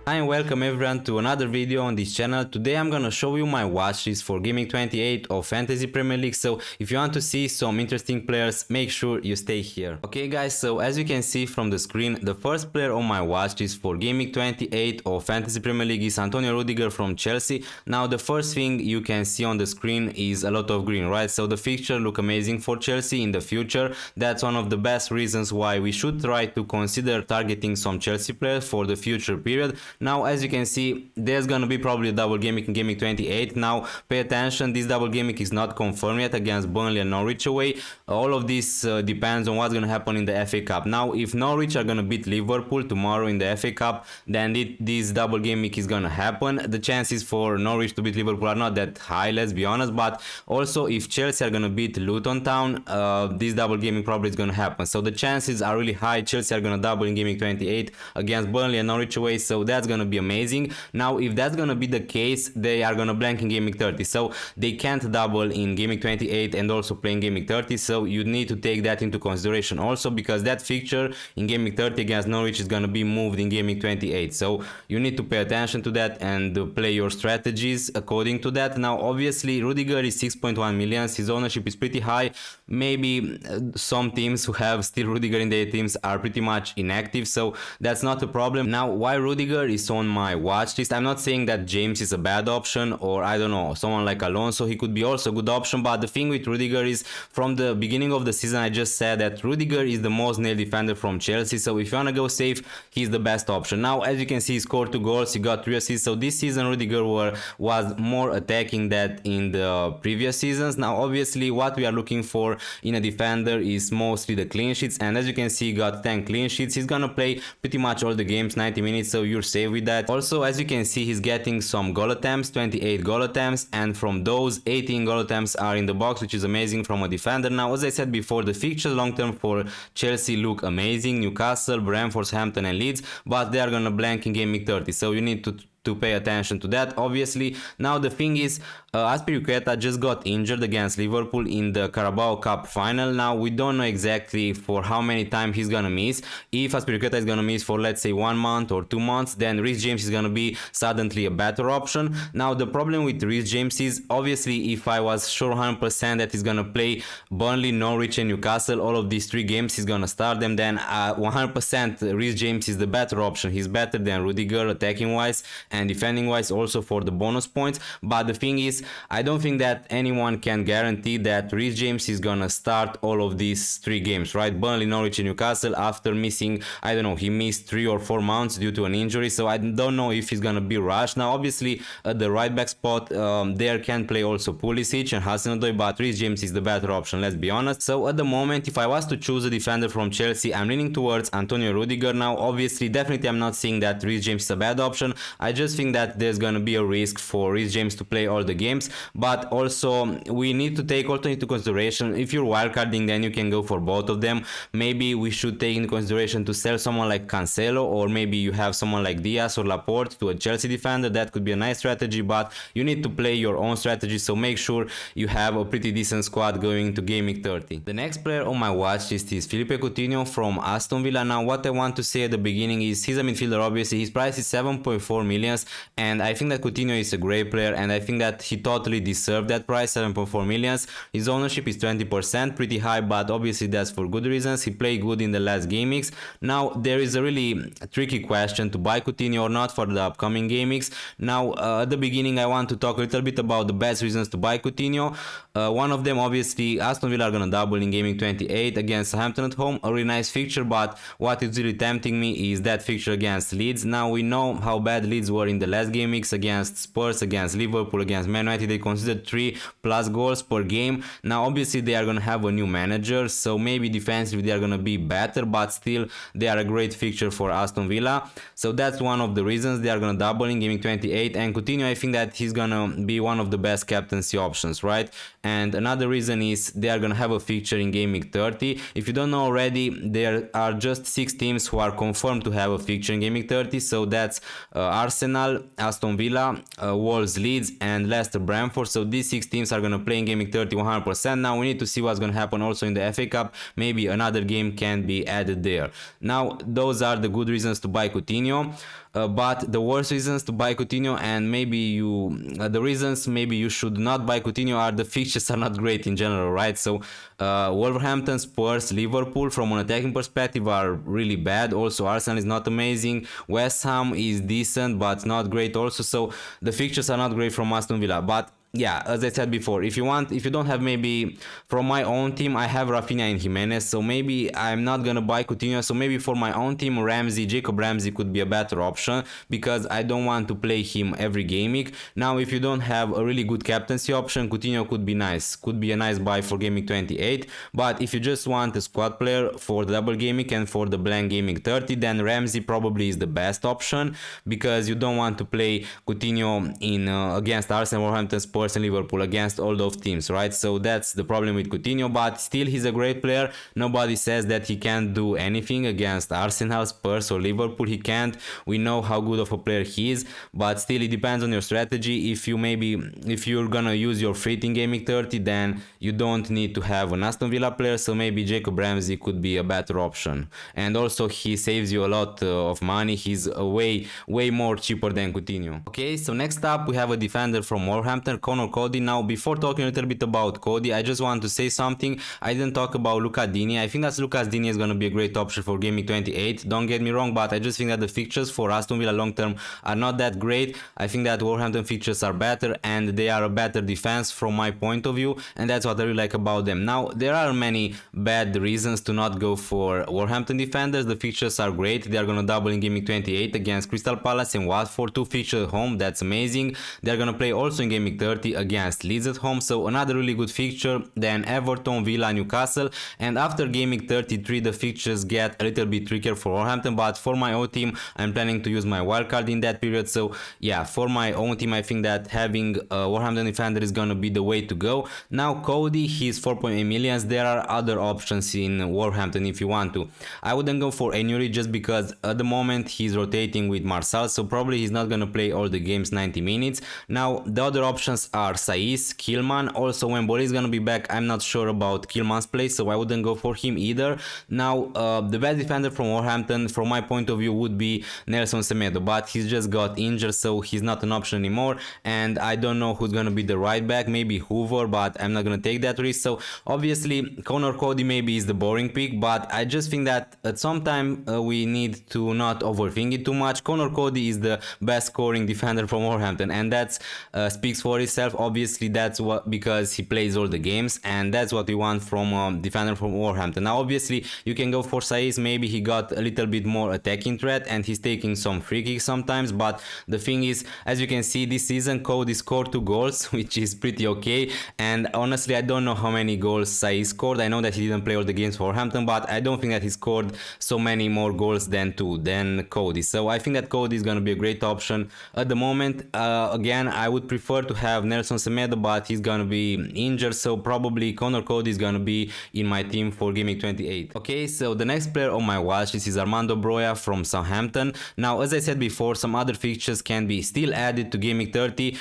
Hi and welcome everyone to another video on this channel. Today I'm gonna show you my watch list for GAMEWEEK 28 of Fantasy Premier League. So if you want to see some interesting players, make sure you stay here. Okay guys, so as you can see from the screen, the first player on my watch list for GAMEWEEK 28 of Fantasy Premier League is Antonio Rudiger from Chelsea. Now the first thing you can see on the screen is a lot of green, right? So the fixture look amazing for Chelsea in the future. That's one of the best reasons why we should try to consider targeting some Chelsea players for the future period. Now as you can see, there's gonna be probably a double GAMEWEEK in GAMEWEEK 28. Now pay attention, this double GAMEWEEK is not confirmed yet against Burnley and Norwich away. All of this depends on what's gonna happen in the FA Cup. Now if Norwich are gonna beat Liverpool tomorrow in the FA Cup, then this double GAMEWEEK is gonna happen. The chances for Norwich to beat Liverpool are not that high, let's be honest, but also if Chelsea are gonna beat Luton Town, this double GAMEWEEK probably is gonna happen. So the chances are really high Chelsea are gonna double in GAMEWEEK 28 against Burnley and Norwich away, so that's gonna be amazing. Now if that's gonna be the case, they are gonna blank in GAMEWEEK 30, so they can't double in GAMEWEEK 28 and also play in GAMEWEEK 30, so you need to take that into consideration also, because that fixture in GAMEWEEK 30 against Norwich is gonna be moved in GAMEWEEK 28, so you need to pay attention to that and play your strategies according to that. Now obviously Rudiger is 6.1 million, his ownership is pretty high. Maybe some teams who have still Rudiger in their teams are pretty much inactive, so that's not a problem. Now why Rudiger is on my watch list, I'm not saying that James is a bad option, or I don't know, someone like Alonso, he could be also a good option, but the thing with Rudiger is from the beginning of the season I just said that Rudiger is the most nailed defender from Chelsea, so if you wanna go safe, he's the best option. Now as you can see, he scored 2 goals, he got 3 assists, so this season Rudiger was more attacking than in the previous seasons. Now obviously what we are looking for in a defender is mostly the clean sheets, and as you can see, he got 10 clean sheets. He's gonna play pretty much all the games, 90 minutes, so you're safe with that. Also as you can see, he's getting some goal attempts, 28 goal attempts, and from those 18 goal attempts are in the box, which is amazing from a defender. Now as I said before, the fixtures long term for Chelsea look amazing: Newcastle, Brentford, Southampton and Leeds, but they are gonna blank in GAMEWEEK 30, so you need to pay attention to that obviously. Now the thing is, Azpilicueta just got injured against Liverpool in the Carabao Cup final. Now we don't know exactly for how many time he's gonna miss. If Azpilicueta is gonna miss for let's say 1 month or 2 months, then Reece James is gonna be suddenly a better option. Now the problem with Reece James is, obviously if I was sure 100% that he's gonna play Burnley, Norwich and Newcastle, all of these 3 games he's gonna start them, then 100% Reece James is the better option. He's better than Rudiger attacking wise and defending wise, also for the bonus points. But the thing is, I don't think that anyone can guarantee that Reece James is gonna start all of these 3 games, right? Burnley, Norwich and Newcastle, after missing, I don't know, he missed 3 or 4 months due to an injury, so I don't know if he's gonna be rushed. Now obviously at the right back spot, there can play also Pulisic and Hudson-Odoi, but Reece James is the better option, let's be honest. So at the moment, if I was to choose a defender from Chelsea, I'm leaning towards Antonio Rudiger. Now obviously definitely I'm not saying that Reece James is a bad option. I just think that there's gonna be a risk for Reece James to play all the games, but also we need to take also into consideration, if you're wildcarding, then you can go for both of them. Maybe we should take into consideration to sell someone like Cancelo, or maybe you have someone like Diaz or Laporte to a Chelsea defender. That could be a nice strategy, but you need to play your own strategy, so make sure you have a pretty decent squad going to GAMEWEEK 30. The next player on my watch list is Philippe Coutinho from Aston Villa. Now what I want to say at the beginning is he's a midfielder, obviously his price is 7.4 million, and I think that Coutinho is a great player, and I think that he totally deserved that price, 7.4 million. His ownership is 20%, pretty high, but obviously that's for good reasons. He played good in the last GAMEWEEKs. Now there is a really tricky question to buy Coutinho or not for the upcoming GAMEWEEKs. Now at the beginning I want to talk a little bit about the best reasons to buy Coutinho. One of them, obviously, Aston Villa are gonna double in GAMEWEEK 28 against Southampton at home, a really nice fixture, but what is really tempting me is that fixture against Leeds. Now we know how bad Leeds were in the last GAMEWEEKs against Spurs, against Liverpool, against Man United. They considered 3+ goals per game. Now obviously they are gonna have a new manager, so maybe defensively they are gonna be better, but still they are a great fixture for Aston Villa. So that's one of the reasons they are gonna double in GAMEWEEK 28. And Coutinho, I think that he's gonna be one of the best captaincy options, right? And another reason is they are gonna have a fixture in GAMEWEEK 30. If you don't know already, there are just 6 teams who are confirmed to have a fixture in GAMEWEEK 30, so that's Arsenal, Aston Villa, Wolves, Leeds and Leicester, Brentford. So these 6 teams are gonna play in GAMEWEEK 30 100%. Now we need to see what's gonna happen also in the FA Cup. Maybe another game can be added there. Now those are the good reasons to buy Coutinho. but the worst reasons to buy Coutinho, and maybe the reasons maybe you should not buy Coutinho, are the fixtures are not great in general, right? So Wolverhampton, Spurs, Liverpool from an attacking perspective are really bad. Also Arsenal is not amazing. West Ham is decent but not great also. So the fixtures are not great from Aston Villa. But yeah, as I said before, if you don't have, maybe from my own team, I have Rafinha and Jimenez, so maybe I'm not gonna buy Coutinho. So maybe for my own team, Jacob Ramsey could be a better option, because I don't want to play him every game week. Now, if you don't have a really good captaincy option, Coutinho could be a nice buy for game week 28. But if you just want a squad player for the double game week and for the blank game week 30, then Ramsey probably is the best option, because you don't want to play Coutinho in against Arsenal, Wolverhampton, Spurs and Liverpool, against all those teams, right? So that's the problem with Coutinho. But still, he's a great player. Nobody says that he can't do anything against Arsenal, Spurs or Liverpool. He can't. We know how good of a player he is, but still it depends on your strategy. If you're gonna use your free in game week 30, then you don't need to have an Aston Villa player, so maybe Jacob Ramsey could be a better option. And also he saves you a lot of money. He's way more cheaper than Coutinho. Okay, so next up we have a defender from Wolverhampton, Conor Cody. Now, before talking a little bit about Cody, I just want to say something. I didn't talk about Lucas Digne. I think that Lucas Digne is going to be a great option for game week 28. Don't get me wrong, but I just think that the fixtures for Aston Villa long term are not that great. I think that Wolverhampton fixtures are better, and they are a better defense from my point of view, and that's what I really like about them. Now, there are many bad reasons to not go for Wolverhampton defenders. The fixtures are great. They are going to double in game week 28 against Crystal Palace and Watford, 2 fixtures at home. That's amazing. They're going to play also in game week 30 against Leeds at home, so another really good fixture. Then Everton, Villa, Newcastle, and after game week 33 the fixtures get a little bit trickier for Wolverhampton. But for my own team, I'm planning to use my wildcard in that period. So yeah, for my own team, I think that having a Wolverhampton defender is gonna be the way to go. Now Cody, he's 4.8 millions. There are other options in Wolverhampton if you want to. I wouldn't go for Enury, just because at the moment he's rotating with Martial, so probably he's not gonna play all the games 90 minutes. Now the other options are Saiss, Kilman. Also, when Boli is gonna be back, I'm not sure about Kilman's place, so I wouldn't go for him either. Now the best defender from Wolverhampton from my point of view would be Nelson Semedo, but he's just got injured, so he's not an option anymore, and I don't know who's gonna be the right back. Maybe Hoover, but I'm not gonna take that risk. So obviously Conor Cody maybe is the boring pick, but I just think that at some time we need to not overthink it too much. Conor Cody is the best scoring defender from Wolverhampton, and that speaks for itself. Obviously that's what, because he plays all the games, and that's what we want from defender from Wolverhampton. Now obviously you can go for Saiss. Maybe he got a little bit more attacking threat and he's taking some free kicks sometimes, but the thing is, as you can see this season, Cody scored 2 goals, which is pretty okay. And honestly, I don't know how many goals Saiss scored. I know that he didn't play all the games for Wolverhampton, but I don't think that he scored so many more goals than Cody. So I think that Cody is going to be a great option at the moment. Again, I would prefer to have Nelson Semedo, but he's going to be injured, so probably Conor Cody is going to be in my team for game week 28. Okay, so the next player on my watch list is Armando Broja from Southampton. Now, as I said before, some other fixtures can be still added to game week 30,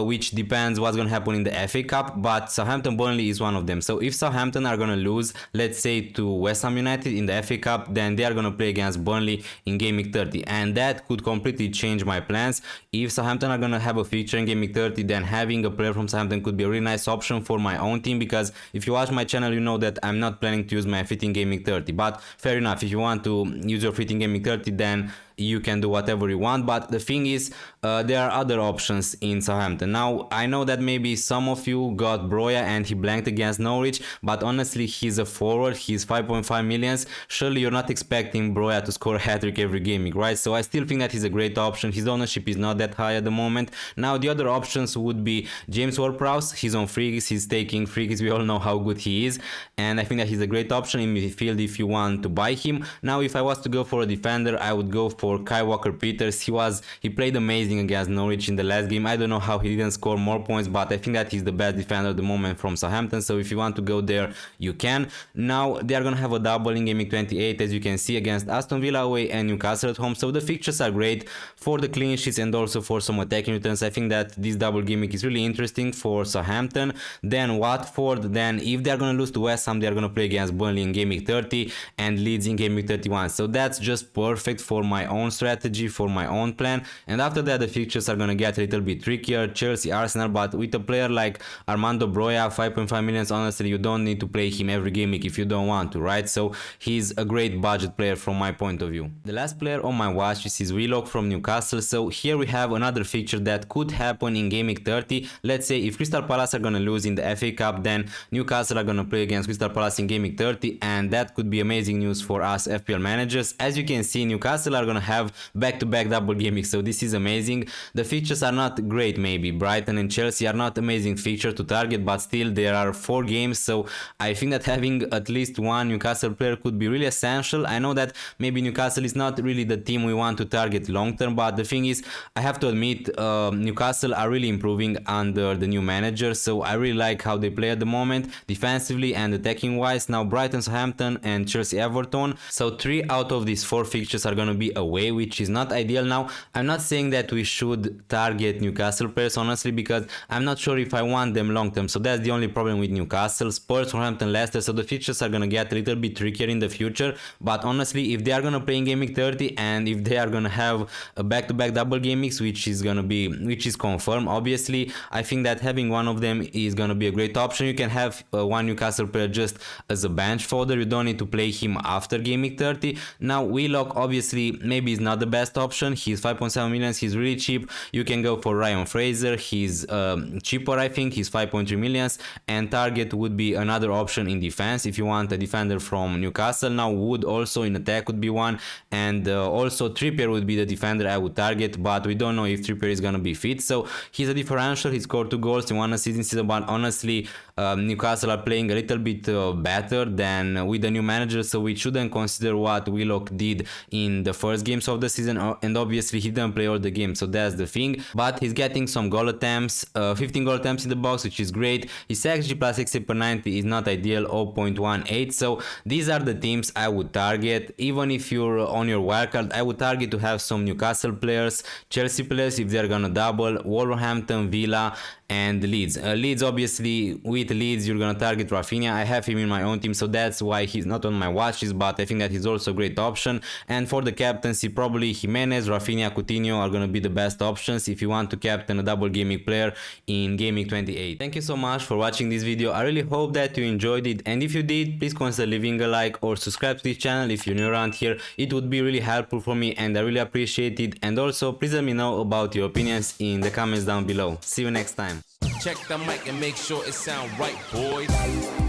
which depends what's going to happen in the FA Cup, but Southampton Burnley is one of them. So if Southampton are going to lose, let's say to West Ham United in the FA Cup, then they are going to play against Burnley in game week 30, and that could completely change my plans. If Southampton are going to have a feature in game week 30, then having a player from Southampton could be a really nice option for my own team, because if you watch my channel, you know that I'm not planning to use my fit in game week 30. But fair enough, if you want to use your fit in game week 30, then you can do whatever you want. But the thing is, there are other options in Southampton. Now, I know that maybe some of you got Broja and he blanked against Norwich, but honestly, he's a forward, he's 5.5 millions. Surely you're not expecting Broja to score a hat-trick every game, right? So I still think that he's a great option. His ownership is not that high at the moment. Now, the other options would be James Ward-Prowse. He's on free kicks, he's taking free kicks, we all know how good he is, and I think that he's a great option in midfield if you want to buy him. Now, if I was to go for a defender, I would go for Kyle Walker-Peters. He played amazing against Norwich in the last game. I don't know how he didn't score more points, but I think that he's the best defender at the moment from Southampton, so if you want to go there, you can. Now, they are going to have a double in game week 28, as you can see, against Aston Villa away and Newcastle at home, so the fixtures are great for the clean sheets and also for some attacking returns. I think that this double game week is really interesting for Southampton. Then Watford, then if they are going to lose to West Ham, they are going to play against Burnley in game week 30 and Leeds in game week 31, so that's just perfect for my own strategy, for my own plan, and after that the fixtures are gonna get a little bit trickier. Chelsea, Arsenal, but with a player like Armando Broja, 5.5 million, honestly you don't need to play him every game week if you don't want to, right? So he's a great budget player from my point of view. The last player on my watch list is Willock from Newcastle. So here we have another fixture that could happen in game week 30. Let's say if Crystal Palace are gonna lose in the FA Cup, then Newcastle are gonna play against Crystal Palace in game week 30, and that could be amazing news for us FPL managers. As you can see, Newcastle are gonna have back-to-back double game weeks, so this is amazing. The features are not great, maybe Brighton and Chelsea are not amazing feature to target, but still there are 4 games, so I think that having at least one Newcastle player could be really essential. I know that maybe Newcastle is not really the team we want to target long term, but the thing is, I have to admit, Newcastle are really improving under the new manager, so I really like how they play at the moment, defensively and attacking wise. Now Brighton, Southampton and Chelsea, Everton, so 3 out of these 4 fixtures are gonna be away, which is not ideal. Now I'm not saying that we should target Newcastle players, honestly, because I'm not sure if I want them long term, so that's the only problem with Newcastle. Spurs, Southampton, Leicester, so the fixtures are gonna get a little bit trickier in the future, but honestly if they are gonna play in game week 30 and if they are gonna have a back-to-back double game weeks, which is confirmed, obviously I think that having one of them is gonna be a great option. You can have one Newcastle player just as a bench fodder, you don't need to play him after game week 30. Now Willock obviously maybe is not the best option, he's 5.7 million, he's really cheap. You can go for Ryan Fraser, he's cheaper, I think he's 5.3 millions, and Target would be another option in defense if you want a defender from Newcastle. Now Wood also in attack would be one, and also Trippier would be the defender I would target, but we don't know if Trippier is gonna be fit. So he's a differential, he scored 2 goals in 1 assist in season, but honestly Newcastle are playing a little bit better than with the new manager, so we shouldn't consider what Willock did in the first games of the season, and obviously he didn't play all the games, so that's the thing. But he's getting some goal attempts, 15 goal attempts in the box, which is great. His XG plus XG per 90 is not ideal, 0.18, so these are the teams I would target. Even if you're on your wildcard, I would target to have some Newcastle players, Chelsea players if they're gonna double, Wolverhampton, Villa and Leeds. Leeds, obviously with Leeds you're gonna target Rafinha. I have him in my own team, so that's why he's not on my watch list, but I think that he's also a great option. And for the captaincy, probably Jimenez, Rafinha, Coutinho are gonna be the best options if you want to captain a double gaming player in gaming 28. Thank you so much for watching this video. I really hope that you enjoyed it, and if you did, please consider leaving a like or subscribe to this channel if you're new around here. It would be really helpful for me and I really appreciate it. And also please let me know about your opinions in the comments down below. See you next time. Check the mic and make sure it sound right, boys.